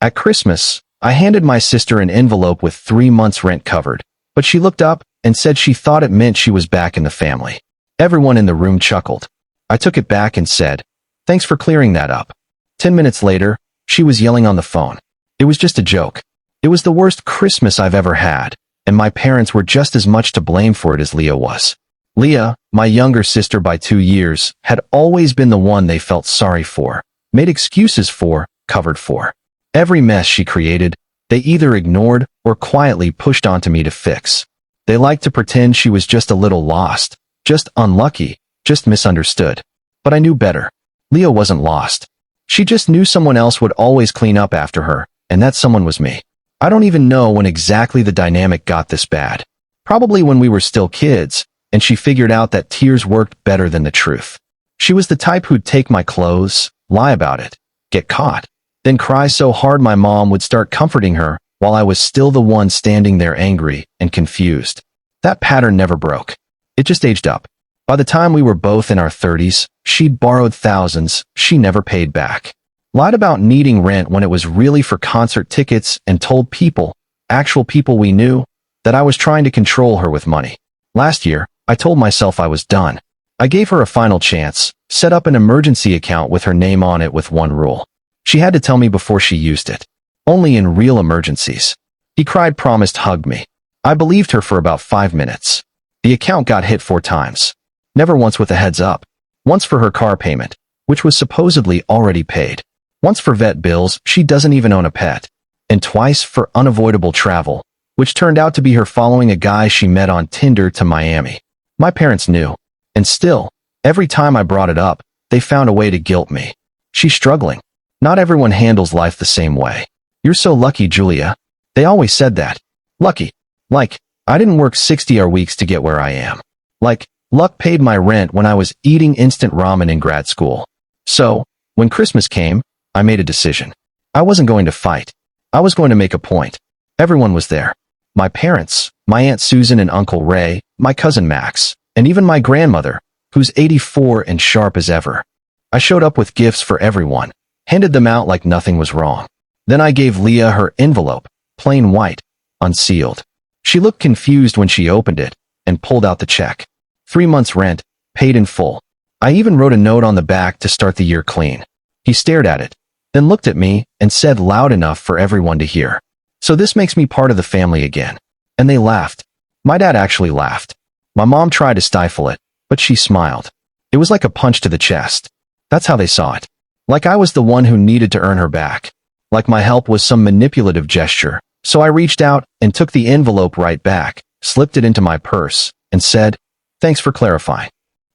At Christmas, I handed my sister an envelope with 3 months' rent covered, but she looked up and said she thought it meant she was back in the family. Everyone in the room chuckled. I took it back and said, "Thanks for clearing that up." 10 minutes later, she was yelling on the phone. It was just a joke. It was the worst Christmas I've ever had, and my parents were just as much to blame for it as Leah was. Leah, my younger sister by 2 years, had always been the one they felt sorry for, made excuses for, covered for. Every mess she created, they either ignored or quietly pushed onto me to fix. They liked to pretend she was just a little lost, just unlucky, just misunderstood. But I knew better. Leah wasn't lost. She just knew someone else would always clean up after her, and that someone was me. I don't even know when exactly the dynamic got this bad. Probably when we were still kids, and she figured out that tears worked better than the truth. She was the type who'd take my clothes, lie about it, get caught, then cry so hard my mom would start comforting her while I was still the one standing there angry and confused. That pattern never broke. It just aged up. By the time we were both in our 30s, she'd borrowed thousands she never paid back. Lied about needing rent when it was really for concert tickets and told people, actual people we knew, that I was trying to control her with money. Last year, I told myself I was done. I gave her a final chance, set up an emergency account with her name on it with one rule. She had to tell me before she used it. Only in real emergencies. He cried, promised, hugged me. I believed her for about 5 minutes. The account got hit 4 times. Never once with a heads up. Once for her car payment, which was supposedly already paid. Once for vet bills, she doesn't even own a pet. And twice for unavoidable travel, which turned out to be her following a guy she met on Tinder to Miami. My parents knew. And still, every time I brought it up, they found a way to guilt me. She's struggling. Not everyone handles life the same way. You're so lucky, Julia. They always said that. Lucky. Like, I didn't work 60-hour weeks to get where I am. Like, luck paid my rent when I was eating instant ramen in grad school. So, when Christmas came, I made a decision. I wasn't going to fight. I was going to make a point. Everyone was there. My parents, my Aunt Susan and Uncle Ray, my cousin Max, and even my grandmother, who's 84 and sharp as ever. I showed up with gifts for everyone, handed them out like nothing was wrong. Then I gave Leah her envelope, plain white, unsealed. She looked confused when she opened it and pulled out the check. 3 months' rent, paid in full. I even wrote a note on the back to start the year clean. He stared at it, then looked at me and said loud enough for everyone to hear, "So this makes me part of the family again." And they laughed. My dad actually laughed. My mom tried to stifle it, but she smiled. It was like a punch to the chest. That's how they saw it. Like I was the one who needed to earn her back. Like my help was some manipulative gesture. So I reached out and took the envelope right back, slipped it into my purse, and said, "Thanks for clarifying."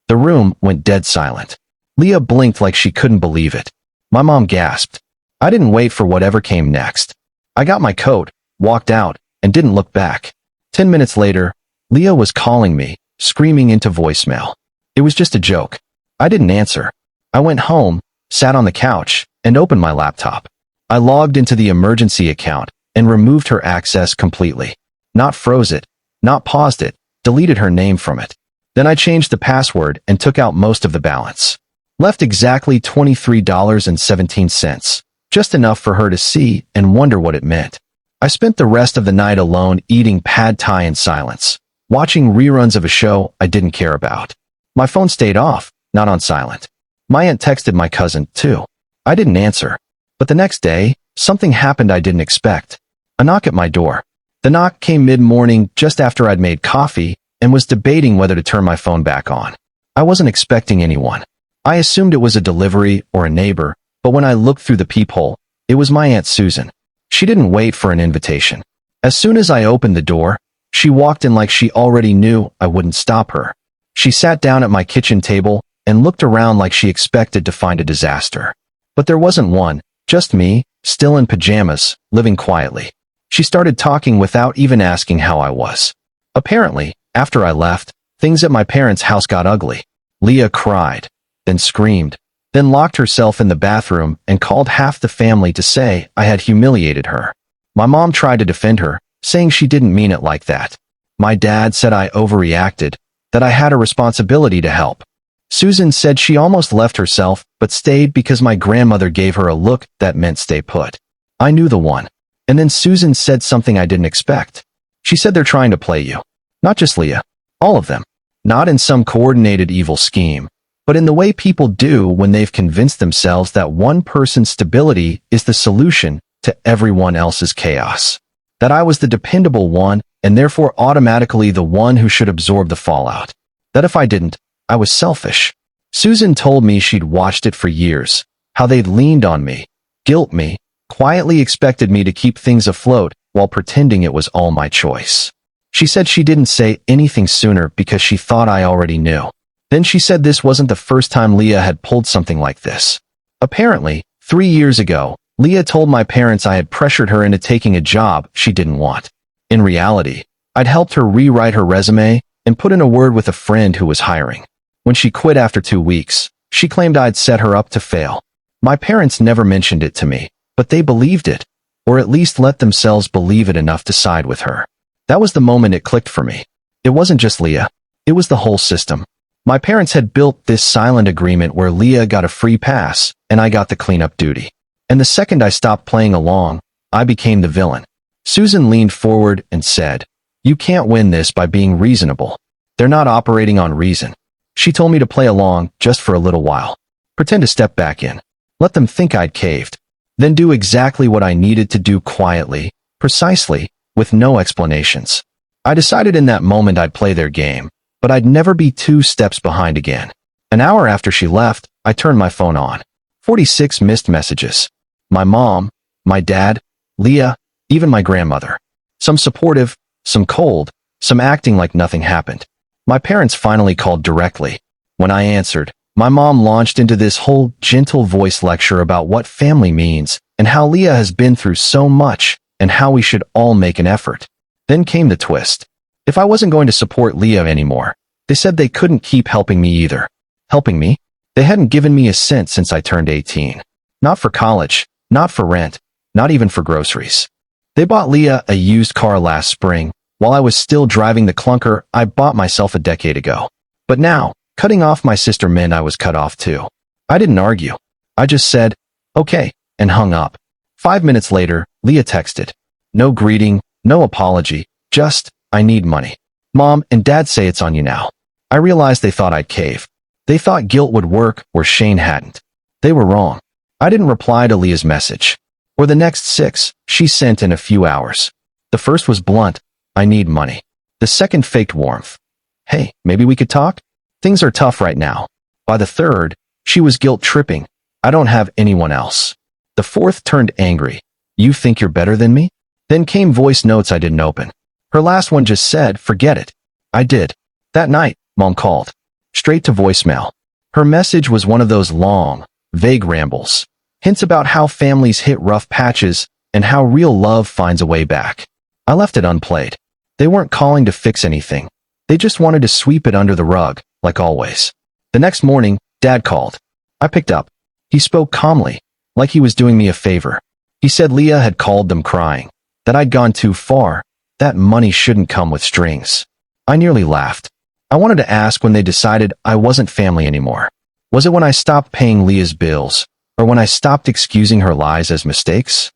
The room went dead silent. Leah blinked like she couldn't believe it. My mom gasped. I didn't wait for whatever came next. I got my coat, walked out, and didn't look back. 10 minutes later, Leah was calling me, screaming into voicemail. It was just a joke. I didn't answer. I went home, sat on the couch, and opened my laptop. I logged into the emergency account and removed her access completely. Not froze it, not paused it, deleted her name from it. Then I changed the password and took out most of the balance. Left exactly $23.17, just enough for her to see and wonder what it meant. I spent the rest of the night alone eating pad thai in silence, watching reruns of a show I didn't care about. My phone stayed off, not on silent. My aunt texted my cousin, too. I didn't answer. But the next day, something happened I didn't expect. A knock at my door. The knock came mid-morning just after I'd made coffee and was debating whether to turn my phone back on. I wasn't expecting anyone. I assumed it was a delivery or a neighbor, but when I looked through the peephole, it was my Aunt Susan. She didn't wait for an invitation. As soon as I opened the door, she walked in like she already knew I wouldn't stop her. She sat down at my kitchen table and looked around like she expected to find a disaster. But there wasn't one, just me, still in pajamas, living quietly. She started talking without even asking how I was. Apparently, after I left, things at my parents' house got ugly. Leah cried, then screamed, then locked herself in the bathroom and called half the family to say I had humiliated her. My mom tried to defend her, saying she didn't mean it like that. My dad said I overreacted, that I had a responsibility to help. Susan said she almost left herself but stayed because my grandmother gave her a look that meant stay put. I knew the one. And then Susan said something I didn't expect. She said they're trying to play you. Not just Leah. All of them. Not in some coordinated evil scheme, but in the way people do when they've convinced themselves that one person's stability is the solution to everyone else's chaos. That I was the dependable one and therefore automatically the one who should absorb the fallout. That if I didn't, I was selfish. Susan told me she'd watched it for years, how they'd leaned on me, guilt me, quietly expected me to keep things afloat while pretending it was all my choice. She said she didn't say anything sooner because she thought I already knew. Then she said this wasn't the first time Leah had pulled something like this. Apparently, 3 years ago, Leah told my parents I had pressured her into taking a job she didn't want. In reality, I'd helped her rewrite her resume and put in a word with a friend who was hiring. When she quit after 2 weeks, she claimed I'd set her up to fail. My parents never mentioned it to me, but they believed it, or at least let themselves believe it enough to side with her. That was the moment it clicked for me. It wasn't just Leah. It was the whole system. My parents had built this silent agreement where Leah got a free pass and I got the cleanup duty. And the second I stopped playing along, I became the villain. Susan leaned forward and said, "You can't win this by being reasonable. They're not operating on reason." She told me to play along just for a little while. Pretend to step back in. Let them think I'd caved. Then do exactly what I needed to do quietly, precisely, with no explanations. I decided in that moment I'd play their game, but I'd never be 2 steps behind again. An hour after she left, I turned my phone on. 46 missed messages. My mom, my dad, Leah, even my grandmother. Some supportive, some cold, some acting like nothing happened. My parents finally called directly. When I answered, my mom launched into this whole gentle voice lecture about what family means and how Leah has been through so much and how we should all make an effort. Then came the twist. If I wasn't going to support Leah anymore, they said they couldn't keep helping me either. Helping me? They hadn't given me a cent since I turned 18. Not for college, not for rent, not even for groceries. They bought Leah a used car last spring, while I was still driving the clunker I bought myself a decade ago. But now, cutting off my sister meant I was cut off too. I didn't argue. I just said, okay, and hung up. 5 minutes later, Leah texted. No greeting, no apology, just, I need money. Mom and Dad say it's on you now. I realized they thought I'd cave. They thought guilt would work where Shane hadn't. They were wrong. I didn't reply to Leah's message. Or the next 6 she sent in a few hours. The first was blunt, I need money. The second faked warmth. Hey, maybe we could talk? Things are tough right now. By the third, she was guilt-tripping. I don't have anyone else. The fourth turned angry. You think you're better than me? Then came voice notes I didn't open. Her last one just said, forget it. I did. That night, Mom called. Straight to voicemail. Her message was one of those long, vague rambles. Hints about how families hit rough patches and how real love finds a way back. I left it unplayed. They weren't calling to fix anything. They just wanted to sweep it under the rug, like always. The next morning, Dad called. I picked up. He spoke calmly, like he was doing me a favor. He said Leah had called them crying, that I'd gone too far, that money shouldn't come with strings. I nearly laughed. I wanted to ask when they decided I wasn't family anymore. Was it when I stopped paying Leah's bills, or when I stopped excusing her lies as mistakes?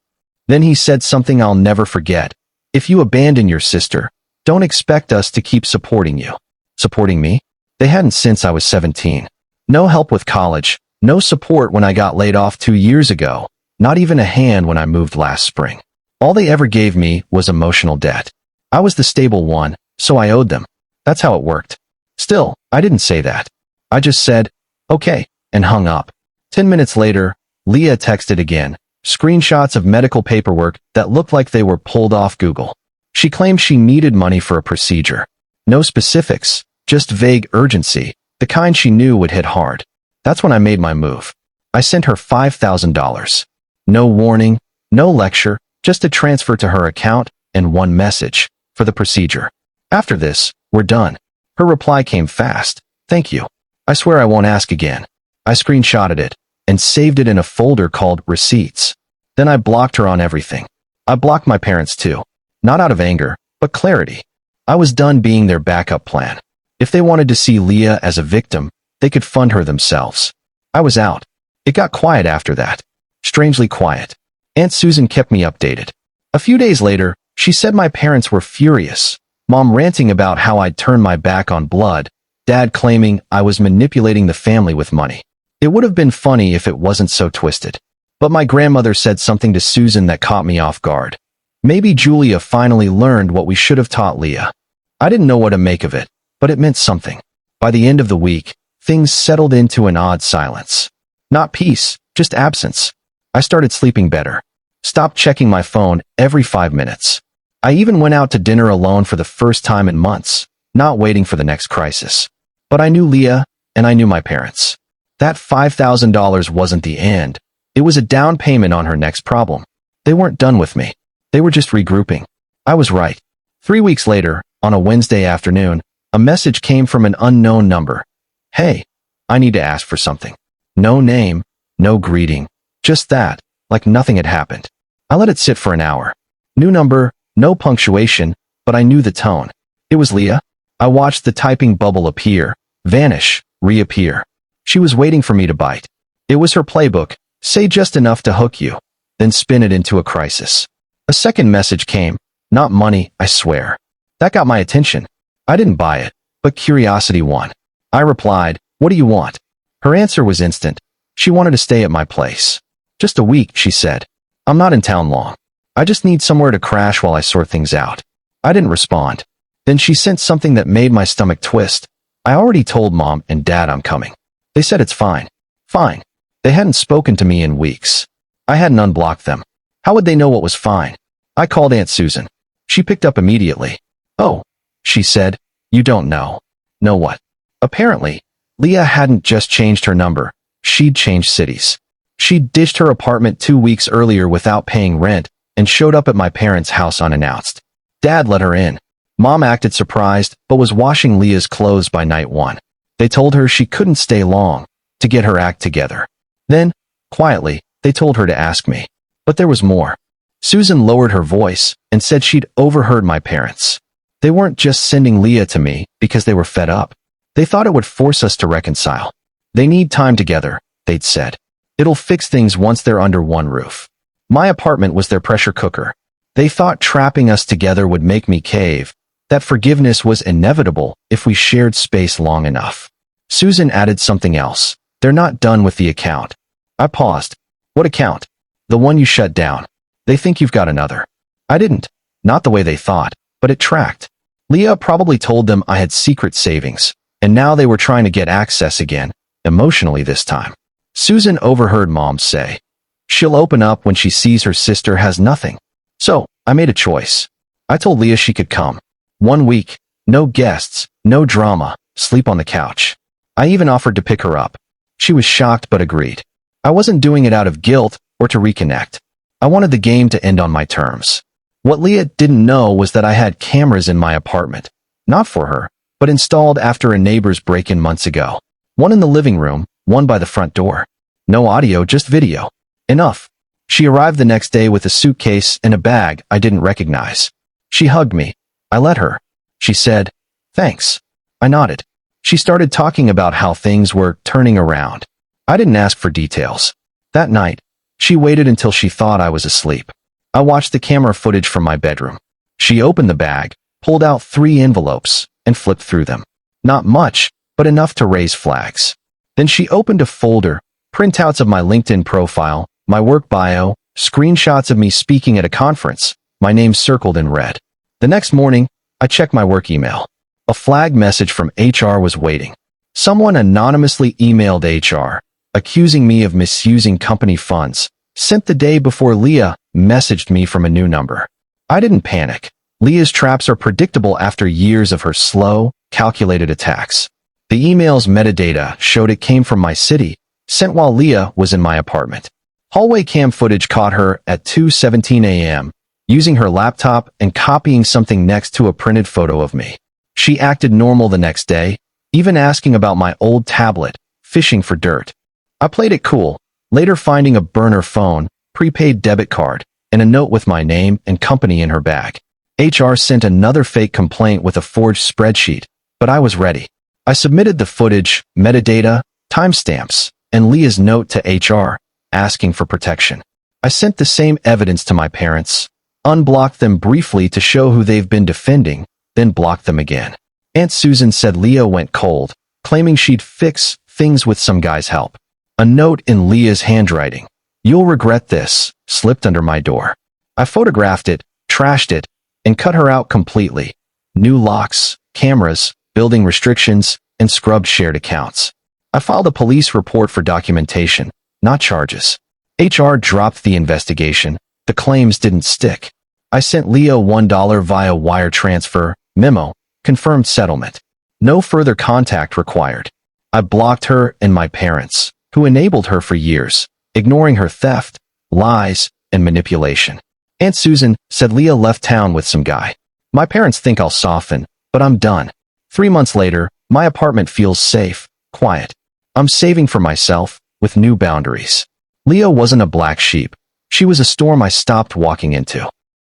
Then he said something I'll never forget. If you abandon your sister, don't expect us to keep supporting you. Supporting me? They hadn't since I was 17. No help with college, no support when I got laid off 2 years ago, not even a hand when I moved last spring. All they ever gave me was emotional debt. I was the stable one, so I owed them. That's how it worked. Still, I didn't say that. I just said, okay, and hung up. 10 minutes later, Leah texted again, screenshots of medical paperwork that looked like they were pulled off Google. She claimed she needed money for a procedure. No specifics, just vague urgency, the kind she knew would hit hard. That's when I made my move. I sent her $5,000. No warning, no lecture, just a transfer to her account and one message, for the procedure. After this, we're done. Her reply came fast. Thank you. I swear I won't ask again. I screenshotted it and saved it in a folder called Receipts. Then I blocked her on everything. I blocked my parents too. Not out of anger, but clarity. I was done being their backup plan. If they wanted to see Leah as a victim, they could fund her themselves. I was out. It got quiet after that. Strangely quiet. Aunt Susan kept me updated. A few days later, she said my parents were furious. Mom ranting about how I'd turned my back on blood, Dad claiming I was manipulating the family with money. It would have been funny if it wasn't so twisted. But my grandmother said something to Susan that caught me off guard. Maybe Julia finally learned what we should have taught Leah. I didn't know what to make of it, but it meant something. By the end of the week, things settled into an odd silence. Not peace, just absence. I started sleeping better. Stopped checking my phone every 5 minutes. I even went out to dinner alone for the first time in months, not waiting for the next crisis. But I knew Leah, and I knew my parents. That $5,000 wasn't the end. It was a down payment on her next problem. They weren't done with me. They were just regrouping. I was right. 3 weeks later, on a Wednesday afternoon, a message came from an unknown number. Hey, I need to ask for something. No name, no greeting. Just that, like nothing had happened. I let it sit for an hour. New number, no punctuation, but I knew the tone. It was Leah. I watched the typing bubble appear, vanish, reappear. She was waiting for me to bite. It was her playbook, say just enough to hook you, then spin it into a crisis. A second message came, not money, I swear. That got my attention. I didn't buy it, but curiosity won. I replied, what do you want? Her answer was instant. She wanted to stay at my place. Just a week, she said. I'm not in town long. I just need somewhere to crash while I sort things out. I didn't respond. Then she sent something that made my stomach twist. I already told Mom and Dad I'm coming. They said it's fine. Fine. They hadn't spoken to me in weeks. I hadn't unblocked them. How would they know what was fine? I called Aunt Susan. She picked up immediately. Oh, she said, you don't know. Know what? Apparently, Leah hadn't just changed her number. She'd changed cities. She'd ditched her apartment 2 weeks earlier without paying rent and showed up at my parents' house unannounced. Dad let her in. Mom acted surprised, but was washing Leah's clothes by night 1. They told her she couldn't stay long to get her act together. Then, quietly, they told her to ask me. But there was more. Susan lowered her voice and said she'd overheard my parents. They weren't just sending Leah to me because they were fed up. They thought it would force us to reconcile. They need time together, they'd said. It'll fix things once they're under one roof. My apartment was their pressure cooker. They thought trapping us together would make me cave, that forgiveness was inevitable if we shared space long enough. Susan added something else. They're not done with the account. I paused. What account? The one you shut down. They think you've got another. I didn't. Not the way they thought, but it tracked. Leah probably told them I had secret savings, and now they were trying to get access again, emotionally this time. Susan overheard Mom say, she'll open up when she sees her sister has nothing. So, I made a choice. I told Leah she could come. 1 week, no guests, no drama, sleep on the couch. I even offered to pick her up. She was shocked but agreed. I wasn't doing it out of guilt or to reconnect. I wanted the game to end on my terms. What Leah didn't know was that I had cameras in my apartment. Not for her, but installed after a neighbor's break-in months ago. One in the living room, one by the front door. No audio, just video. Enough. She arrived the next day with a suitcase and a bag I didn't recognize. She hugged me. I let her. She said, thanks. I nodded. She started talking about how things were turning around. I didn't ask for details. That night, she waited until she thought I was asleep. I watched the camera footage from my bedroom. She opened the bag, pulled out 3 envelopes, and flipped through them. Not much, but enough to raise flags. Then she opened a folder, printouts of my LinkedIn profile, my work bio, screenshots of me speaking at a conference, my name circled in red. The next morning, I checked my work email. A flag message from HR was waiting. Someone anonymously emailed HR, accusing me of misusing company funds, sent the day before Leah messaged me from a new number. I didn't panic. Leah's traps are predictable after years of her slow, calculated attacks. The email's metadata showed it came from my city, sent while Leah was in my apartment. Hallway cam footage caught her at 2:17 a.m., using her laptop and copying something next to a printed photo of me. She acted normal the next day, even asking about my old tablet, fishing for dirt. I played it cool, later finding a burner phone, prepaid debit card, and a note with my name and company in her bag. HR sent another fake complaint with a forged spreadsheet, but I was ready. I submitted the footage, metadata, timestamps, and Leah's note to HR, asking for protection. I sent the same evidence to my parents, unblocked them briefly to show who they've been defending, then blocked them again. Aunt Susan said Leah went cold, claiming she'd fix things with some guy's help. A note in Leah's handwriting, "You'll regret this," slipped under my door. I photographed it, trashed it, and cut her out completely. New locks, cameras, building restrictions, and scrubbed shared accounts. I filed a police report for documentation, not charges. HR dropped the investigation. The claims didn't stick. I sent Leah $1 via wire transfer, memo, confirmed settlement. No further contact required. I blocked her and my parents, who enabled her for years, ignoring her theft, lies, and manipulation. Aunt Susan said Leah left town with some guy. My parents think I'll soften, but I'm done. 3 months later, my apartment feels safe, quiet. I'm saving for myself, with new boundaries. Leah wasn't a black sheep. She was a storm I stopped walking into.